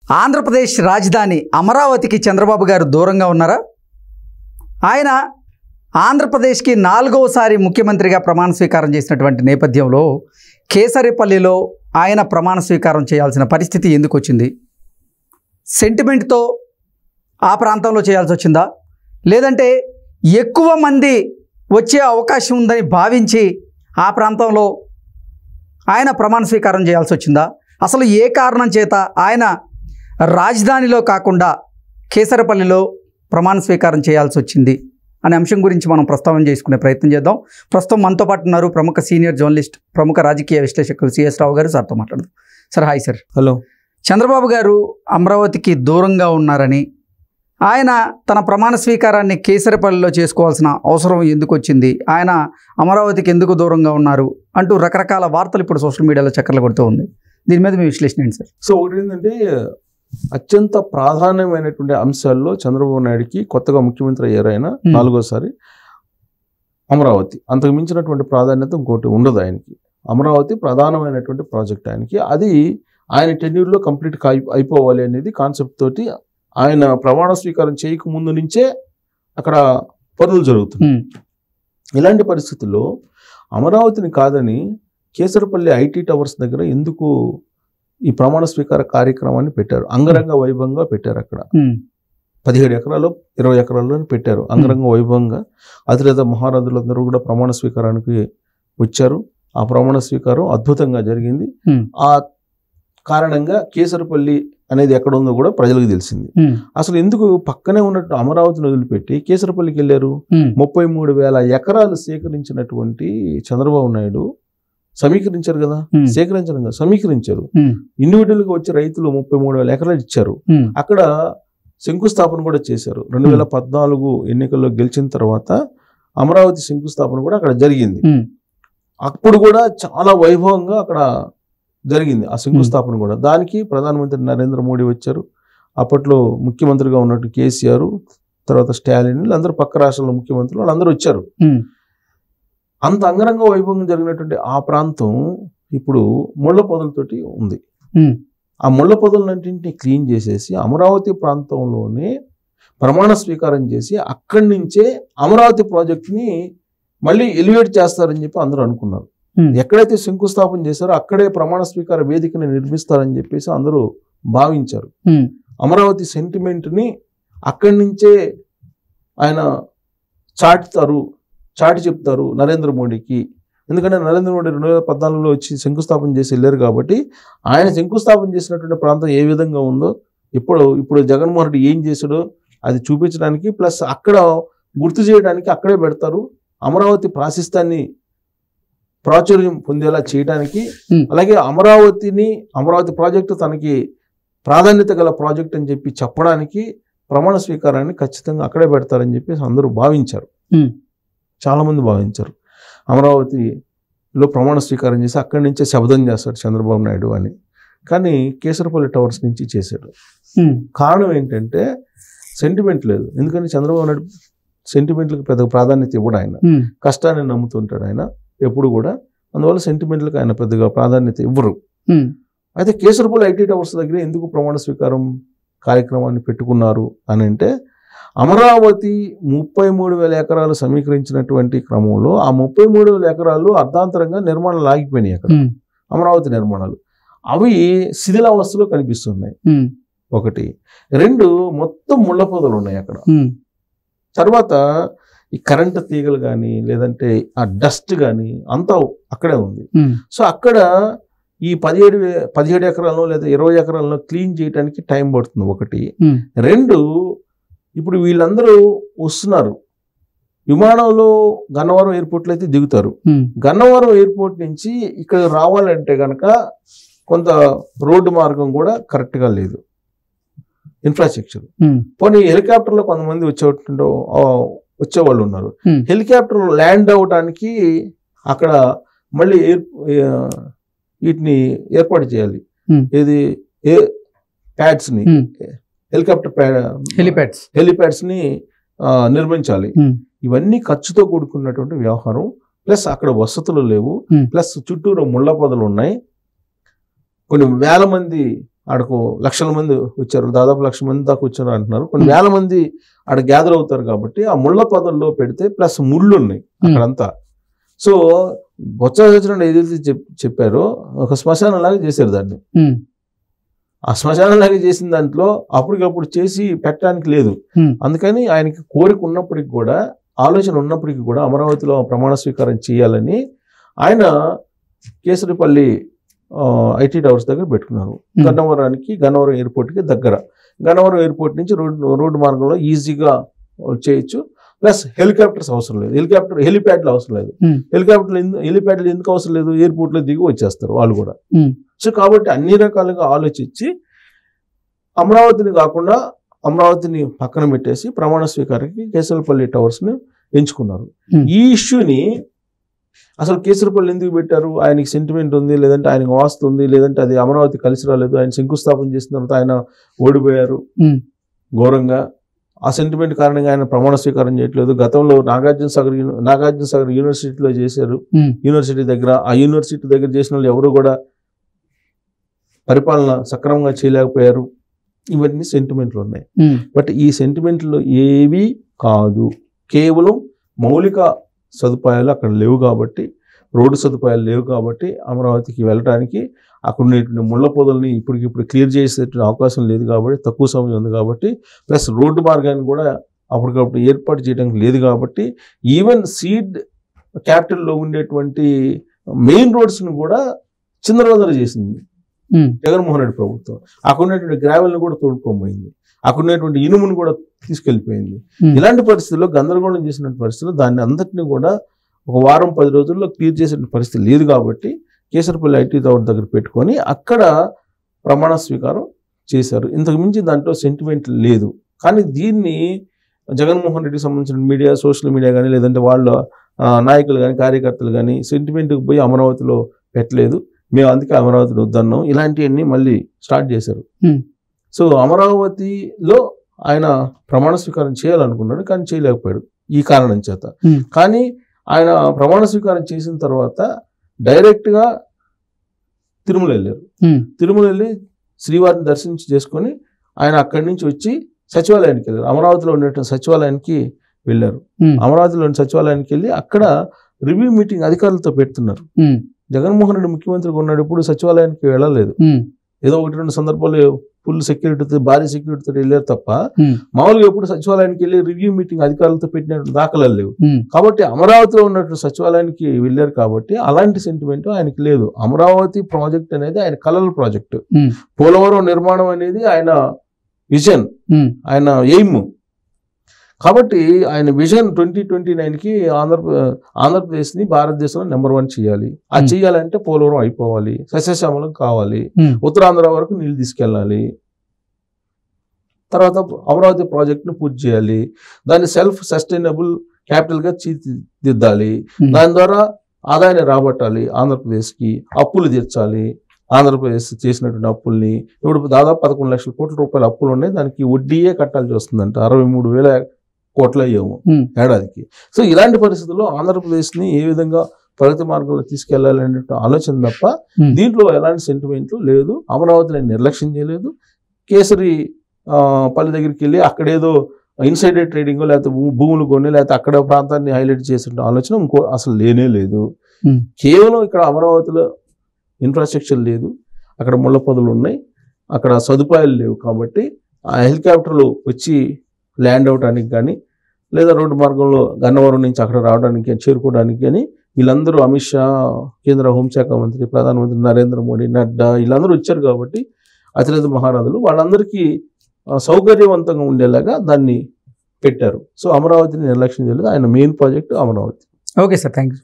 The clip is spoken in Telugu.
ఆంధ్రప్రదేశ్ రాజధాని అమరావతికి చంద్రబాబు గారు దూరంగా ఉన్నారా? ఆయన ఆంధ్రప్రదేశ్కి 4వసారి ముఖ్యమంత్రిగా ప్రమాణ స్వీకారం చేసినటువంటి నేపథ్యంలో కేసరిపల్లిలో ఆయన ప్రమాణ స్వీకారం చేయాల్సిన పరిస్థితి ఎందుకు వచ్చింది? సెంటిమెంట్తో ఆ ప్రాంతంలో చేయాల్సి వచ్చిందా, లేదంటే ఎక్కువ మంది వచ్చే అవకాశం ఉందని భావించి ఆ ప్రాంతంలో ఆయన ప్రమాణ స్వీకారం చేయాల్సి వచ్చిందా? అసలు ఏ కారణం చేత ఆయన రాజధానిలో కాకుండా కేసరపల్లిలో ప్రమాణ స్వీకారం చేయాల్సి వచ్చింది అనే అంశం గురించి మనం ప్రస్తావన చేసుకునే ప్రయత్నం చేద్దాం. ప్రస్తుతం మనతో పాటు ఉన్నారు ప్రముఖ సీనియర్ జర్నలిస్ట్, ప్రముఖ రాజకీయ విశ్లేషకులు సిఎస్ రావు గారు. సార్తో మాట్లాడదాం. Sir, hi sir. Hello. Chandrababu గారు అమరావతికి దూరంగా ఉన్నారని, ఆయన తన ప్రమాణ స్వీకారాన్ని కేసరపల్లిలో చేసుకోవాల్సిన అవసరం ఎందుకు వచ్చింది, ఆయన అమరావతికి ఎందుకు దూరంగా ఉన్నారు అంటూ రకరకాల వార్తలు ఇప్పుడు సోషల్ మీడియాలో చక్కర్లు కొడుతూ ఉంది. దీని మీద మీ విశ్లేషణ ఏంటి సార్? సో ఒకటి ఏంటంటే, అత్యంత ప్రాధాన్యమైనటువంటి అంశాల్లో చంద్రబాబు నాయుడుకి కొత్తగా ముఖ్యమంత్రి అయ్యారు ఆయన 4వసారి. అమరావతి అంతకు మించినటువంటి ప్రాధాన్యత ఇంకోటి ఉండదు ఆయనకి. అమరావతి ప్రధానమైనటువంటి ప్రాజెక్ట్ ఆయనకి. అది ఆయన టెన్యూర్లో కంప్లీట్గా అయిపోవాలి అనేది కాన్సెప్ట్ తోటి ఆయన ప్రమాణ స్వీకారం చేయక ముందు నుంచే అక్కడ పనులు జరుగుతున్నాయి. ఇలాంటి పరిస్థితుల్లో అమరావతిని కాదని కేసరపల్లి ఐటీ టవర్స్ దగ్గర ఎందుకు ఈ ప్రమాణ స్వీకార కార్యక్రమాన్ని పెట్టారు? అంగరంగ వైభవంగా పెట్టారు. అక్కడ 17 ఎకరాలు 20 ఎకరాల్లో పెట్టారు అంగరంగ వైభవంగా. అతిరథ మహారథులందరూ కూడా ప్రమాణ స్వీకారానికి వచ్చారు. ఆ ప్రమాణ స్వీకారం అద్భుతంగా జరిగింది. ఆ కారణంగా కేసరపల్లి అనేది ఎక్కడ ఉందో కూడా ప్రజలకు తెలిసింది. అసలు ఎందుకు పక్కనే ఉన్నట్టు అమరావతిని వదిలిపెట్టి కేసరపల్లికి వెళ్ళారు? 33,000 ఎకరాలు సేకరించినటువంటి చంద్రబాబు నాయుడు సమీకరించారు కదా, సేకరించడం కదా, సమీకరించారు. ఇండివిజువల్గా వచ్చి రైతులు 33,000 ఎకరాలు ఇచ్చారు. అక్కడ శంకుస్థాపన కూడా చేశారు. 2014 ఎన్నికల్లో గెలిచిన తర్వాత అమరావతి శంకుస్థాపన కూడా అక్కడ జరిగింది. అప్పుడు కూడా చాలా వైభవంగా అక్కడ జరిగింది ఆ శంకుస్థాపన కూడా. దానికి ప్రధానమంత్రి నరేంద్ర మోడీ వచ్చారు. అప్పట్లో ముఖ్యమంత్రిగా ఉన్నట్టు కేసీఆర్, తర్వాత స్టాలిన్, అందరూ పక్క రాష్ట్రాల ముఖ్యమంత్రులు వాళ్ళందరూ వచ్చారు. అంత అంగరంగ వైభవంగా జరిగినటువంటి ఆ ప్రాంతం ఇప్పుడు ముళ్ళ పొదలతోటి ఉంది. ఆ ముళ్ళ పొదలన్నింటినీ క్లీన్ చేసేసి అమరావతి ప్రాంతంలోనే ప్రమాణ స్వీకారం చేసి అక్కడి నుంచే అమరావతి ప్రాజెక్టుని మళ్ళీ ఎలివేట్ చేస్తారని చెప్పి అందరూ అనుకున్నారు. ఎక్కడైతే శంకుస్థాపన చేశారో అక్కడే ప్రమాణ స్వీకార వేదికని నిర్మిస్తారని చెప్పేసి అందరూ భావించారు. అమరావతి సెంటిమెంట్ని అక్కడి నుంచే ఆయన చాటి చెప్తారు నరేంద్ర మోడీకి. ఎందుకంటే నరేంద్ర మోడీ 2014లో వచ్చి శంకుస్థాపన చేసి వెళ్ళారు కాబట్టి ఆయన శంకుస్థాపన చేసినటువంటి ప్రాంతం ఏ విధంగా ఉందో ఇప్పుడు జగన్మోహన్ రెడ్డి ఏం చేశాడో అది చూపించడానికి, ప్లస్ అక్కడ గుర్తు చేయడానికి అక్కడే పెడతారు. అమరావతి ప్రాశస్త్యాన్ని ప్రాచుర్యం పొందేలా చేయడానికి, అలాగే అమరావతి ప్రాజెక్టు తనకి ప్రాధాన్యత గల ప్రాజెక్ట్ అని చెప్పి చెప్పడానికి ప్రమాణ స్వీకారాన్ని ఖచ్చితంగా అక్కడే పెడతారని చెప్పేసి అందరూ భావించారు. చాలామంది భావించారు అమరావతిలో ప్రమాణ స్వీకారం చేసి అక్కడి నుంచే శబ్దం చేస్తాడు చంద్రబాబు నాయుడు అని. కానీ కేసరపల్లి టవర్స్ నుంచి చేశాడు. కారణం ఏంటంటే సెంటిమెంట్ లేదు. ఎందుకంటే చంద్రబాబు నాయుడు సెంటిమెంట్లకు పెద్ద ప్రాధాన్యత ఇవ్వడు. ఆయన కష్టాన్ని నమ్ముతుంటాడు ఆయన ఎప్పుడు కూడా. అందువల్ల సెంటిమెంట్లకు ఆయన పెద్దగా ప్రాధాన్యత ఇవ్వరు. అయితే కేసరపల్లి ఐటీ టవర్స్ దగ్గర ఎందుకు ప్రమాణ స్వీకారం కార్యక్రమాన్ని పెట్టుకున్నారు అని అంటే, అమరావతి 33,000 ఎకరాలు సమీకరించినటువంటి క్రమంలో ఆ 33,000 ఎకరాలు అర్ధాంతరంగా నిర్మాణాలు ఆగిపోయినాయి. అక్కడ అమరావతి నిర్మాణాలు అవి శిథిలావస్థలో కనిపిస్తున్నాయి. 1, 2 మొత్తం ముళ్ళ పొదలు ఉన్నాయి అక్కడ. తర్వాత ఈ కరెంటు తీగలు కానీ లేదంటే ఆ డస్ట్ కానీ అంతా అక్కడే ఉంది. సో అక్కడ ఈ 17 ఎకరాలను లేదా 20 ఎకరాలను క్లీన్ చేయడానికి టైం పడుతుంది. 1, 2 ఇప్పుడు వీళ్ళందరూ వస్తున్నారు విమానంలో. గన్నవరం ఎయిర్పోర్ట్లో అయితే దిగుతారు. గన్నవరం ఎయిర్పోర్ట్ నుంచి ఇక్కడ రావాలంటే కనుక కొంత రోడ్డు మార్గం కూడా కరెక్ట్గా లేదు, ఇన్ఫ్రాస్ట్రక్చర్. పోనీ హెలికాప్టర్లో కొంతమంది వచ్చేవాళ్ళు ఉన్నారు. హెలికాప్టర్ ల్యాండ్ అవడానికి అక్కడ మళ్ళీ వీటిని ఏర్పాటు చేయాలి. ఏది ప్యాడ్స్ ని, హెలికాప్టర్ హెలిప్యాడ్స్ ని నిర్మించాలి. ఇవన్నీ ఖర్చుతో కూడుకున్నటువంటి వ్యవహారం. ప్లస్ అక్కడ వసతులు లేవు. ప్లస్ చుట్టూరు ముళ్ళ పొదలు ఉన్నాయి. కొన్ని వేల మంది ఆడకు లక్షల మంది వచ్చారు, దాదాపు 1,00,000 మంది దాకా వచ్చారు అంటున్నారు. కొన్ని వేల మంది ఆడ గ్యాదర్ అవుతారు కాబట్టి ఆ ముళ్ళ పొదల్లో పెడితే ప్లస్ ముళ్ళు ఉన్నాయి అక్కడంతా. సో బొత్స సత్యనారాయణ ఏదైతే చెప్పారో ఒక శ్మశానం లాగా చేశారు దాన్ని. ఆ శ్మశానం లాగా చేసిన దాంట్లో అప్పటికప్పుడు చేసి పెట్టడానికి లేదు. అందుకని ఆయనకి కోరిక ఉన్నప్పటికి కూడా, ఆలోచన ఉన్నప్పటికీ కూడా అమరావతిలో ప్రమాణ స్వీకారం చేయాలని ఆయన కేసరిపల్లి ఐటీ టవర్స్ దగ్గర పెట్టుకున్నారు. గన్నవరం ఎయిర్పోర్ట్కి దగ్గర. గన్నవరం ఎయిర్పోర్ట్ నుంచి రోడ్డు మార్గంలో ఈజీగా చేయొచ్చు. ప్లస్ హెలికాప్టర్స్ అవసరం లేదు, హెలిప్యాడ్లు అవసరం లేదు. హెలిప్యాడ్లు ఎందుకు అవసరం లేదు, ఎయిర్పోర్ట్లో దిగి వచ్చేస్తారు వాళ్ళు కూడా. సో కాబట్టి అన్ని రకాలుగా ఆలోచించి అమరావతిని కాకుండా అమరావతిని పక్కన పెట్టేసి ప్రమాణ స్వీకారానికి కేసరపల్లి టవర్స్ని ఎంచుకున్నారు. ఈ ఇష్యూని అసలు కేసరపల్లి ఎందుకు పెట్టారు, ఆయనకి సెంటిమెంట్ ఉంది, లేదంటే ఆయనకు వాస్తు ఉంది, లేదంటే అది అమరావతి కలిసి రాలేదు, ఆయన శంకుస్థాపన చేసిన తర్వాత ఆయన ఓడిపోయారు ఘోరంగా, ఆ సెంటిమెంట్ కారణంగా ఆయన ప్రమాణ స్వీకారం చేయట్లేదు. గతంలో నాగార్జున సాగర్ యూనివర్సిటీలో చేశారు, యూనివర్సిటీ దగ్గర. ఆ యూనివర్సిటీ దగ్గర చేసిన వాళ్ళు ఎవరు కూడా పరిపాలన సక్రమంగా చేయలేకపోయారు. ఇవన్నీ సెంటిమెంట్లు ఉన్నాయి. బట్ ఈ సెంటిమెంట్లు ఏవి కాదు, కేవలం మౌలిక సదుపాయాలు అక్కడ లేవు కాబట్టి, రోడ్డు సదుపాయాలు లేవు కాబట్టి అమరావతికి వెళ్ళడానికి అక్కడ ఉన్నటువంటి ముళ్ళ పొదల్ని ఇప్పటికిప్పుడు క్లియర్ చేసేటువంటి అవకాశం లేదు కాబట్టి, తక్కువ సమయం ఉంది కాబట్టి, ప్లస్ రోడ్డు మార్గాన్ని కూడా అప్పటికప్పుడు ఏర్పాటు చేయడానికి లేదు కాబట్టి, ఈవెన్ సీడ్ క్యాపిటల్లో ఉండేటువంటి మెయిన్ రోడ్స్ని కూడా చిందరవందర చేసింది జగన్మోహన్ రెడ్డి ప్రభుత్వం. అక్కడ ఉన్నటువంటి గ్రావెల్ని కూడా తోడుకోబోయింది, అక్కడ ఉన్నటువంటి ఇనుమును కూడా తీసుకెళ్ళిపోయింది. ఇలాంటి పరిస్థితుల్లో గందరగోళం చేసినటువంటి పరిస్థితుల్లో దాన్ని అందరినీ కూడా ఒక వారం 10 రోజుల్లో క్లియర్ చేసే పరిస్థితి లేదు కాబట్టి కేసరపల్లి ఐటీ టవర్ దగ్గర పెట్టుకొని అక్కడ ప్రమాణ స్వీకారం చేశారు. ఇంతకు మించి దాంట్లో సెంటిమెంట్ లేదు. కానీ దీన్ని జగన్మోహన్ రెడ్డికి సంబంధించిన మీడియా, సోషల్ మీడియా కానీ, లేదంటే వాళ్ళ నాయకులు కానీ, కార్యకర్తలు కానీ సెంటిమెంట్కి పోయి అమరావతిలో పెట్టలేదు, మేము అందుకే అమరావతిని వద్దన్నాం, ఇలాంటివన్నీ మళ్ళీ స్టార్ట్ చేశారు. సో అమరావతిలో ఆయన ప్రమాణ స్వీకారం చేయాలనుకున్నాడు, కానీ చేయలేకపోయాడు ఈ కారణం చేత. కానీ ఆయన ప్రమాణ స్వీకారం చేసిన తర్వాత డైరెక్ట్గా తిరుమల వెళ్ళారు. తిరుమల వెళ్ళి శ్రీవారిని దర్శించి చేసుకొని ఆయన అక్కడి నుంచి వచ్చి సచివాలయానికి వెళ్ళారు. అమరావతిలో ఉండేటువంటి సచివాలయానికి వెళ్ళారు. అమరావతిలోని సచివాలయానికి వెళ్ళి అక్కడ రివ్యూ మీటింగ్ అధికారులతో పెడుతున్నారు. జగన్మోహన్ రెడ్డి ముఖ్యమంత్రిగా ఉన్నాడు, ఇప్పుడు సచివాలయానికి వెళ్ళలేదు. ఏదో 1-2 సందర్భాలు ఫుల్ సెక్యూరిటీతో, భారీ సెక్యూరిటీతో వెళ్ళారు తప్ప మామూలుగా ఎప్పుడు సచివాలయానికి వెళ్ళి రివ్యూ మీటింగ్ అధికారులతో పెట్టినట్టు దాఖలాలు లేవు. కాబట్టి అమరావతిలో ఉన్నట్టు సచివాలయానికి వెళ్ళారు కాబట్టి అలాంటి సెంటిమెంట్ ఆయనకి లేదు. అమరావతి ప్రాజెక్ట్ అనేది ఆయన కలల ప్రాజెక్టు. పోలవరం నిర్మాణం అనేది ఆయన విజన్, ఆయన ఎయిమ్. కాబట్టి ఆయన విజన్ 2029కి ఆంధ్రప్రదేశ్ని భారతదేశంలో నెంబర్ 1 చేయాలి. అది చేయాలంటే పోలవరం అయిపోవాలి, సస్యశ్యామలం కావాలి, ఉత్తరాంధ్ర వరకు నీళ్ళు తీసుకెళ్ళాలి, తర్వాత అమరావతి ప్రాజెక్ట్ను పూర్తి చేయాలి, దాన్ని సెల్ఫ్ సస్టైనబుల్ క్యాపిటల్గా తీర్చిదిద్దాలి, దాని ద్వారా ఆదాయాన్ని రాబట్టాలి, ఆంధ్రప్రదేశ్కి అప్పులు తీర్చాలి. ఆంధ్రప్రదేశ్ చేసినటువంటి అప్పుల్ని ఇప్పుడు దాదాపు 11 లక్షల కోట్ల రూపాయల అప్పులు ఉన్నాయి, దానికి వడ్డీయే కట్టాల్సి వస్తుందంట, 63,000 కోట్ల అయ్యాము ఏడాదికి. సో ఇలాంటి పరిస్థితుల్లో ఆంధ్రప్రదేశ్ని ఏ విధంగా ప్రగతి మార్గంలో తీసుకెళ్లాలి అనే ఆలోచన తప్ప దీంట్లో ఎలాంటి సెంటిమెంట్లు లేదు. అమరావతిని నిర్లక్ష్యం చేయలేదు. కేసరి పల్లి దగ్గరికి వెళ్ళి అక్కడేదో ఇన్సైడర్ ట్రేడింగ్, లేకపోతే భూములు కొని, లేకపోతే అక్కడ ప్రాంతాన్ని హైలైట్ చేసే ఆలోచన ఇంకో అసలు లేనే లేదు. కేవలం ఇక్కడ అమరావతిలో ఇన్ఫ్రాస్ట్రక్చర్ లేదు, అక్కడ ముళ్ళ పొదలు ఉన్నాయి, అక్కడ సదుపాయాలు లేవు కాబట్టి ఆ హెలికాప్టర్లు వచ్చి ల్యాండ్ అవడానికి కానీ, లేదా రోడ్డు మార్గంలో గన్నవరం నుంచి అక్కడ రావడానికి, చేరుకోవడానికి కానీ వీళ్ళందరూ అమిత్ షా, కేంద్ర హోంశాఖ మంత్రి, ప్రధానమంత్రి నరేంద్ర మోడీ, నడ్డా వీళ్ళందరూ వచ్చారు కాబట్టి అతిరథ మహారాజులు వాళ్ళందరికీ సౌకర్యవంతంగా ఉండేలాగా దాన్ని పెట్టారు. సో అమరావతిని నిర్లక్ష్యం చేయలేదు. ఆయన main project Amaravati. Okay sir, thank you.